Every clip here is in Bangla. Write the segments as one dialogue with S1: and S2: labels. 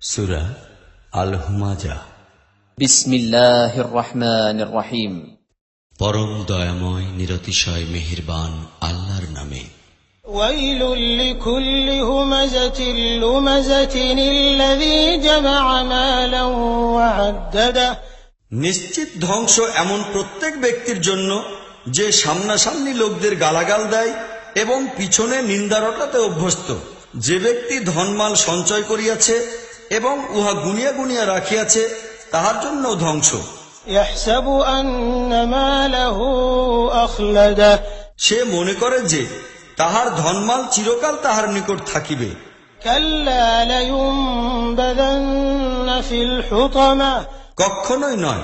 S1: সূরা আল হুমাযা।
S2: বিসমিল্লাহির রহমানির রহিম।
S1: পরম দয়াময় নিরতিশয় মেহেরবান আল্লাহর নামে।
S3: ওয়াইলুল লিকুল্লি হুমাযাতিল লুমাযাতিন আল্লাযী জামা'a মালান ওয়া আদ্দাদা।
S4: নিশ্চিত ধ্বংস এমন প্রত্যেক ব্যক্তির জন্য যে সামনাসামনি লোকদের গালাগাল দেয় এবং পিছনে নিন্দা রটাতে অভ্যস্ত। যে ব্যক্তি ধনমাল সঞ্চয় করিয়াছে এবং উহা গুনিয়া গুনিয়া রাখিয়াছে, তাহার জন্য ধ্বংস।
S3: ইয়াহসাবু আন্না মালাহু আখলাদা।
S4: সে মনে করে যে তাহার ধনমাল চিরকাল তাহার নিকট থাকিবে।
S3: কাল্লা লায়ুনবাযান্না ফিল হুতামা।
S4: কখনোই নয়,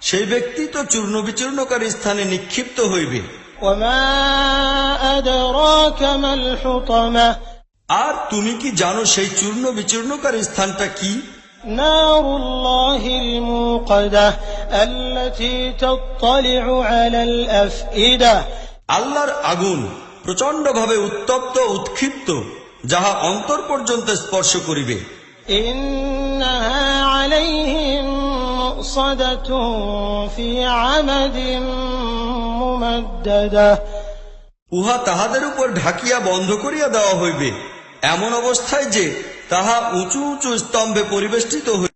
S4: সেই ব্যক্তি তো চূর্ণ বিচূর্ণকারী স্থানে নিক্ষিপ্ত হইবে।
S3: ওয়া মা আদরাকা মাল হুতামা।
S4: আর তুমি কি জানো সেই চূর্ণ বিচূর্ণকারী স্থানটা কি?
S3: নারুল্লাহিল মুকাদা আল্লাতী তাত্তালি'ু আলাল আফইদা।
S4: আল্লাহর আগুন প্রচণ্ডভাবে উত্তপ্ত উৎক্ষিপ্ত, যাহা অন্তর পর্যন্ত স্পর্শ করিবে।
S3: ইন্নাহা আলাইহিম মুসাদাতুন ফি আমাদিন মুমাদ্দাদা।
S4: উহা তাহাদের উপর ঢাকিয়া বন্ধ করিয়া দেওয়া হইবে, এমন অবস্থায় যে তাহা উঁচু উঁচু স্তম্ভে পরিবেষ্টিত হইবে।